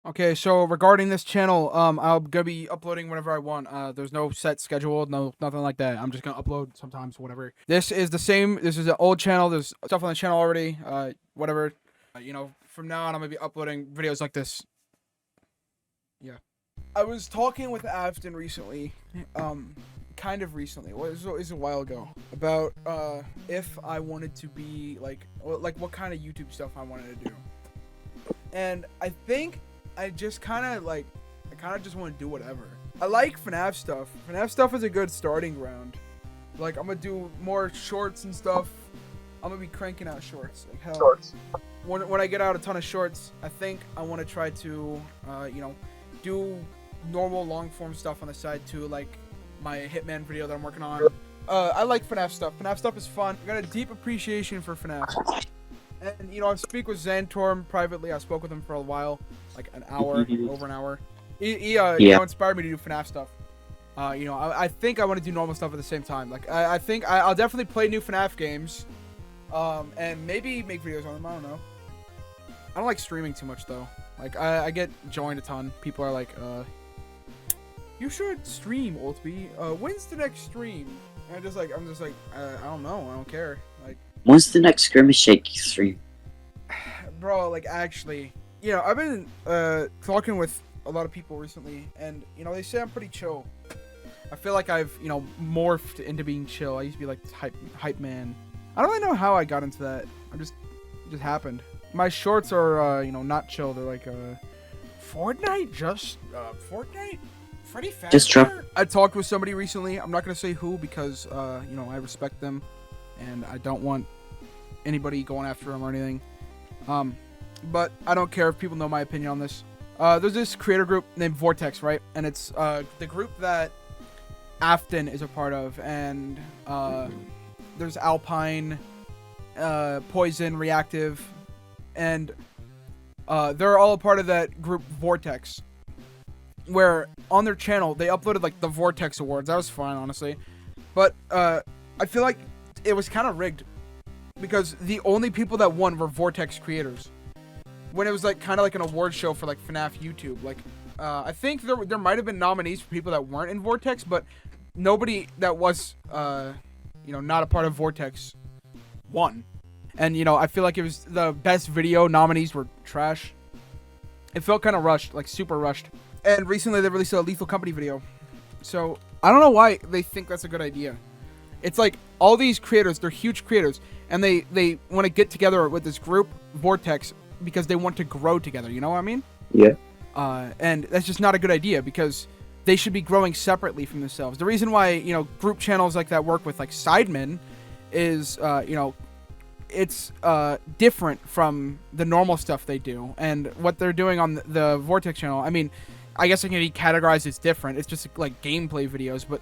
Okay, so regarding this channel, I'll gonna be uploading whenever I want. There's no set schedule, nothing like that. I'm just gonna upload sometimes, whatever. This is the same. This is an old channel. There's stuff on the channel already. Whatever. From now on, I'm gonna be uploading videos like this. Yeah. I was talking with Afton recently, kind of recently. Well, it was a while ago about if I wanted to be like what kind of YouTube stuff I wanted to do, and I think I just kind of just want to do whatever. I like FNAF stuff. FNAF stuff is a good starting ground. Like, I'm gonna do more shorts and stuff. I'm gonna be cranking out shorts like hell. Shorts. When I get out a ton of shorts, I think I want to try to do normal long form stuff on the side too, like my Hitman video that I'm working on. I like FNAF stuff. FNAF stuff is fun. I got a deep appreciation for FNAF. And, I speak with Xantorm privately. I spoke with him for a while, like an hour, over an hour. He inspired me to do FNAF stuff. I think I want to do normal stuff at the same time. Like, I think I'll definitely play new FNAF games, and maybe make videos on them. I don't know. I don't like streaming too much, though. Like, I get joined a ton. People are like, you should stream, Ultby. When's the next stream? And I'm just like, I don't know. I don't care. Like, when's the next skirmish shake stream? bro, like, actually, I've been talking with a lot of people recently, and they say I'm pretty chill. I feel like I've morphed into being chill. I used to be like hype man. I don't really know how I got into that. It just happened. My shorts are not chill. They're like Fortnite, Fortnite. Freddy Fazbear? Just drop. I talked with somebody recently. I'm not gonna say who because I respect them, and I don't want anybody going after them or anything. But I don't care if people know my opinion on this. There's this creator group named Vortex, right? And it's the group that Afton is a part of, and there's Alpine, Poison, Reactive, and they're all a part of that group Vortex. Where on their channel they uploaded like the Vortex Awards. That was fine, honestly, but I feel like it was kind of rigged because the only people that won were Vortex creators. When it was like kind of like an award show for like FNAF YouTube. Like I think there might have been nominees for people that weren't in Vortex, but nobody that was not a part of Vortex won. And I feel like it was the best video nominees were trash. It felt kind of rushed, like super rushed. And recently they released a Lethal Company video. So, I don't know why they think that's a good idea. It's like, all these creators, they're huge creators, and they want to get together with this group, Vortex, because they want to grow together, you know what I mean? Yeah. And that's just not a good idea, because they should be growing separately from themselves. The reason why, group channels like that work with, like, Sidemen is, it's different from the normal stuff they do. And what they're doing on the Vortex channel, I mean, I guess it can be categorized as different. It's just like gameplay videos, but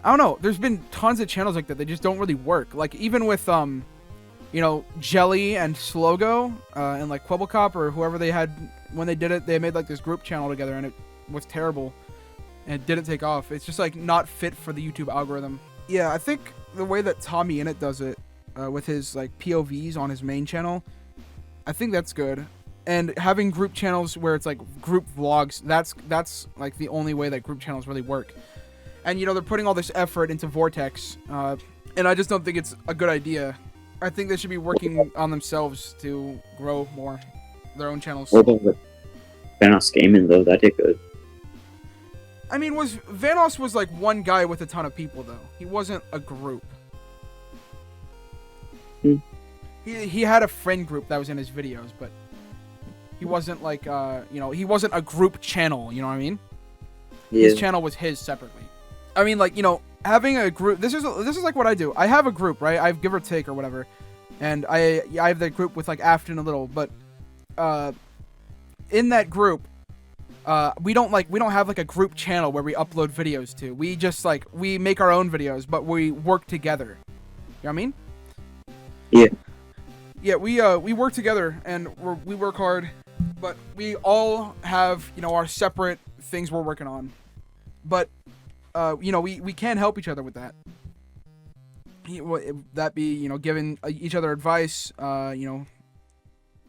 I don't know. There's been tons of channels like that. They just don't really work. Like even with Jelly and Slogo and like Quibblecop or whoever they had when they did it, they made like this group channel together and it was terrible and it didn't take off. It's just like not fit for the YouTube algorithm. Yeah, I think the way that Tommy Innit does it with his like POVs on his main channel, I think that's good. And having group channels where it's like group vlogs, that's like the only way that group channels really work. And they're putting all this effort into Vortex, and I just don't think it's a good idea. I think they should be working on themselves to grow more their own channels. What about with Vanos Gaming though? That did good. I mean, Vanos was like one guy with a ton of people though. He wasn't a group. He had a friend group that was in his videos, but he wasn't like, he wasn't a group channel, you know what I mean? Yeah. His channel was his separately. I mean, like, having a group, this is like what I do. I have a group, right? I have Give or Take or whatever. And I have that group with like Afton and Little, but in that group, we don't have like a group channel where we upload videos to. We just like, we make our own videos, but we work together. You know what I mean? Yeah. Yeah, we work together and we work hard, but we all have, our separate things we're working on. But, we can help each other with that. That be, giving each other advice,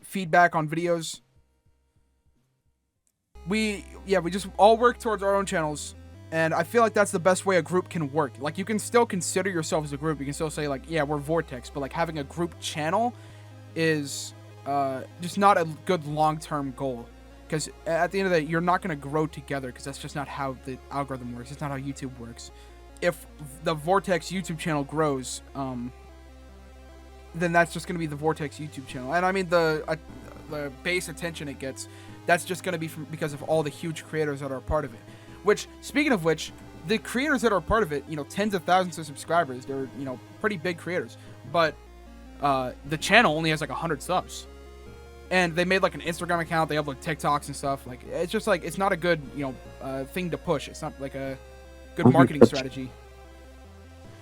feedback on videos. we just all work towards our own channels, and I feel like that's the best way a group can work. Like, you can still consider yourself as a group. You can still say like, yeah, we're Vortex, but like having a group channel is just not a good long-term goal. Because at the end of the day, you're not going to grow together, because that's just not how the algorithm works. It's not how YouTube works. If the Vortex YouTube channel grows, then that's just going to be the Vortex YouTube channel. And I mean, the base attention it gets, that's just going to be because of all the huge creators that are a part of it. Which, speaking of which, the creators that are a part of it, tens of thousands of subscribers, they're, pretty big creators. But the channel only has like 100 subs. And they made like an Instagram account, they upload TikToks and stuff. Like, it's just like, it's not a good, thing to push. It's not like a good marketing strategy.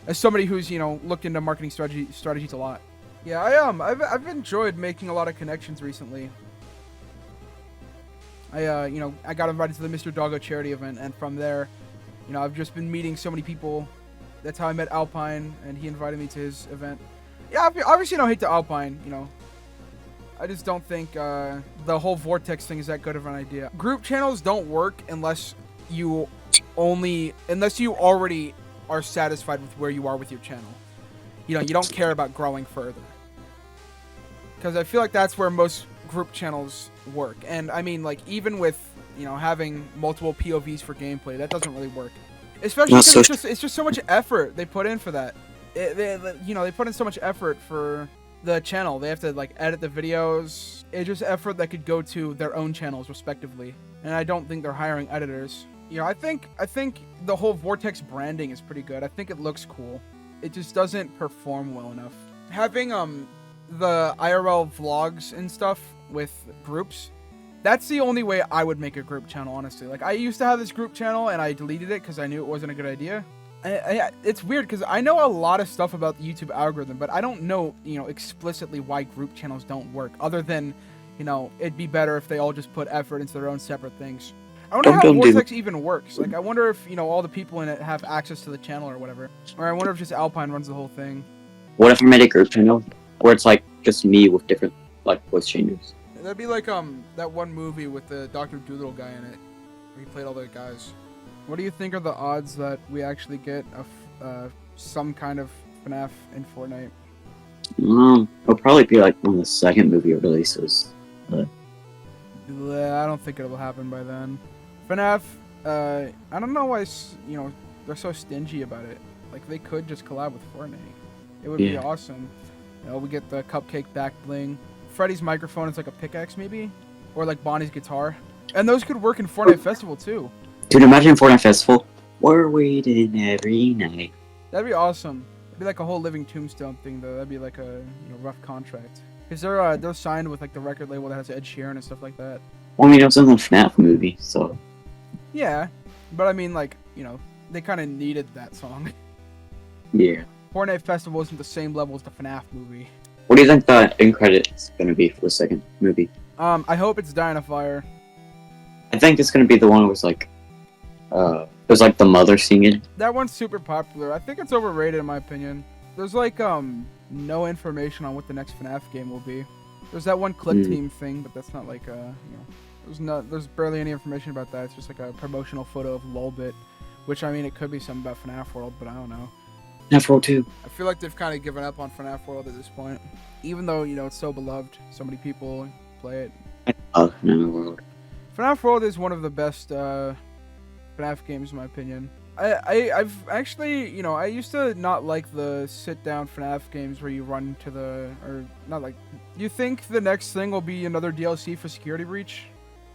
As somebody who's, looked into marketing strategies a lot. Yeah, I've enjoyed making a lot of connections recently. I got invited to the MrDoggo charity event, and from there, I've just been meeting so many people. That's how I met Alpine, and he invited me to his event. Yeah, obviously no hate to Alpine, I just don't think the whole Vortex thing is that good of an idea. Group channels don't work unless you already are satisfied with where you are with your channel. You don't care about growing further. Because I feel like that's where most group channels work. And I mean, like, even with, having multiple POVs for gameplay, that doesn't really work. Especially because it's just so much effort they put in for that. They put in so much effort for the channel. They have to like edit the videos. It's just effort that could go to their own channels respectively. And I don't think they're hiring editors. I think the whole Vortex branding is pretty good. I think it looks cool. It just doesn't perform well enough. Having the IRL vlogs and stuff with groups, that's the only way I would make a group channel, honestly. Like, I used to have this group channel and I deleted it because I knew it wasn't a good idea. It's weird because I know a lot of stuff about the YouTube algorithm, but I don't know, explicitly why group channels don't work, other than, it'd be better if they all just put effort into their own separate things. I wonder how Vortex even works. Like, I wonder if, all the people in it have access to the channel or whatever. Or I wonder if just Alpine runs the whole thing. What if I made a group channel where it's like just me with different like voice changes? That'd be like that one movie with the Dr. Dolittle guy in it, where he played all the guys. What do you think are the odds that we actually get some kind of FNAF in Fortnite? It'll probably be like one of the second movie releases. I don't think it'll happen by then. FNAF, I don't know why, they're so stingy about it. Like, they could just collab with Fortnite. It would be awesome. We get the cupcake back bling. Freddy's microphone is like a pickaxe, maybe? Or like Bonnie's guitar. And those could work in Fortnite Festival, too. Dude, imagine Fortnite Festival. We're waiting every night. That'd be awesome. It'd be like a whole living tombstone thing, though. That'd be like a rough contract. Because they're signed with like the record label that has Ed Sheeran and stuff like that. Well, I mean, it's in the FNAF movie, so... Yeah, but I mean, like, they kind of needed that song. Yeah. Fortnite Festival isn't the same level as the FNAF movie. What do you think the end credit is going to be for the second movie? I hope it's Dying of Fire. I think it's going to be the one where it's like... there's like the mother singing. That one's super popular. I think it's overrated in my opinion. There's like, no information on what the next FNAF game will be. There's that one click team thing, but that's not like, there's barely any information about that. It's just like a promotional photo of Lolbit, which, I mean, it could be something about FNAF World, but I don't know. FNAF World 2. I feel like they've kind of given up on FNAF World at this point. Even though, it's so beloved. So many people play it. FNAF World. FNAF World is one of the best, FNAF games, in my opinion. I've actually, I used to not like the sit-down FNAF games where you run to or not like, do you think the next thing will be another DLC for Security Breach?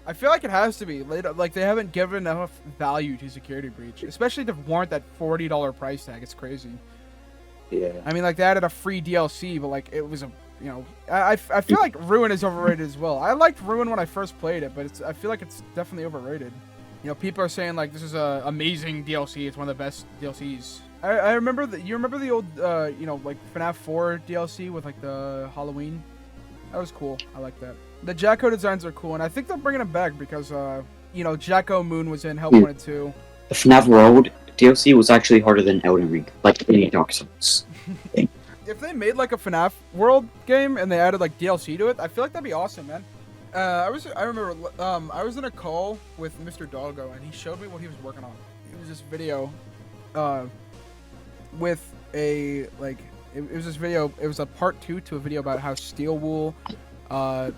I feel like it has to be. Like, they haven't given enough value to Security Breach, especially to warrant that $40 price tag. It's crazy. Yeah. I mean, like, they added a free DLC, but like, it was a, I feel like Ruin is overrated as well. I liked Ruin when I first played it, but I feel like it's definitely overrated. People are saying like this is a amazing DLC. It's one of the best DLCs. I remember you remember the old like FNAF 4 DLC with like the Halloween. That was cool. I like that. The Jacko designs are cool, and I think they're bringing them back because Jacko Moon was in Help Wanted 2. The FNAF World DLC was actually harder than Elden Ring, like any Dark Souls. If they made like a FNAF World game and they added like DLC to it, I feel like that'd be awesome, man. I remember I was in a call with MrDoggo and he showed me what he was working on. It was this video with a like it was this video. It was a part 2 to a video about how Steel Wool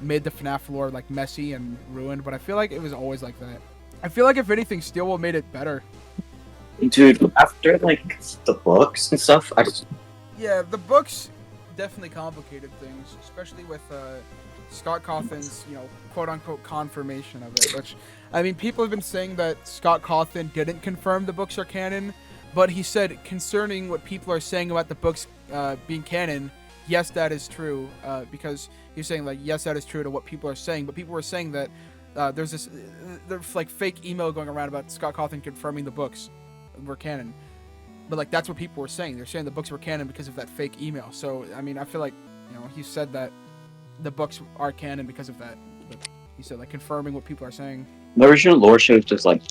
made the FNAF lore like messy and ruined, but I feel like it was always like that. I feel like if anything, Steel Wool made it better. Dude, after like the books and stuff, I just Yeah, the books definitely complicated things, especially with Scott Cawthon's, quote-unquote confirmation of it, which, I mean, people have been saying that Scott Cawthon didn't confirm the books are canon, but he said concerning what people are saying about the books being canon, yes, that is true, because he's saying, like, yes, that is true to what people are saying, but people were saying that there's like, fake email going around about Scott Cawthon confirming the books were canon. But, like, that's what people were saying. They're saying the books were canon because of that fake email. So, I mean, I feel like, he said that the books are canon because of that. But he said, like, confirming what people are saying. the original lore shows just like,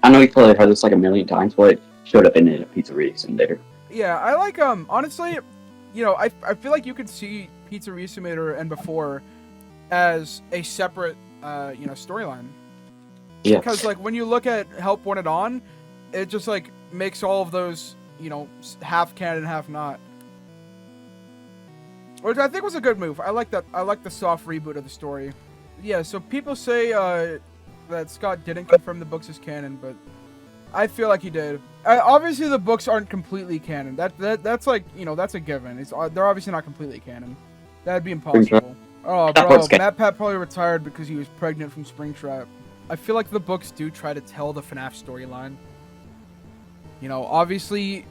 I know you probably heard this like a million times, but it showed up in a Pizzeria Simulator. Yeah, I like, honestly, I feel like you could see Pizzeria Simulator and before as a separate, storyline. Yeah. Because, like, when you look at Help Wanted On, it just, like, makes all of those, half canon, half not. Which I think was a good move. I like that. I like the soft reboot of the story. Yeah, so people say that Scott didn't confirm the books as canon, but I feel like he did. Obviously, the books aren't completely canon. That's like, that's a given. They're obviously not completely canon. That'd be impossible. Oh, bro, Matt Pat probably retired because he was pregnant from Springtrap. I feel like the books do try to tell the FNAF storyline. Obviously,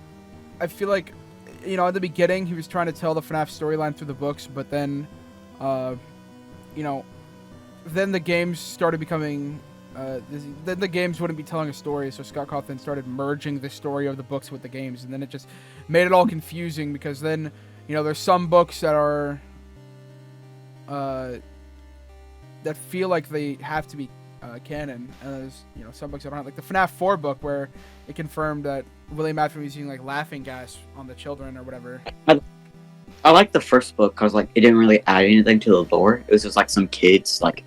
I feel like, at the beginning, he was trying to tell the FNAF storyline through the books, but then, then the games started becoming, then the games wouldn't be telling a story, so Scott Cawthon started merging the story of the books with the games, and then it just made it all confusing, because then, there's some books that are, that feel like they have to be canon, and there's some books that don't have, like the FNAF 4 book where it confirmed that William Afton was using like laughing gas on the children or whatever. I like the first book because like it didn't really add anything to the lore. It was just like some kids like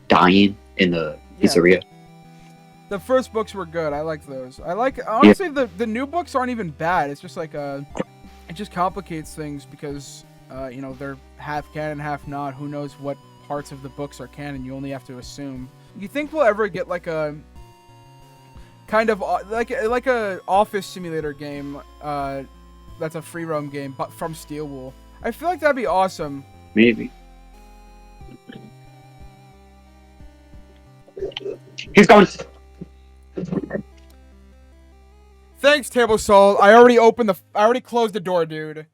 dying in the pizzeria. The first books were good. I like those. I like honestly the new books aren't even bad. It's just like it just complicates things because they're half canon, half not. Who knows what parts of the books are canon? You only have to assume. You think we'll ever get like a kind of like a office simulator game that's a free roam game but from Steel Wool? I feel like that'd be awesome. Maybe. He's going. Thanks, Table Soul. I already closed the door, dude.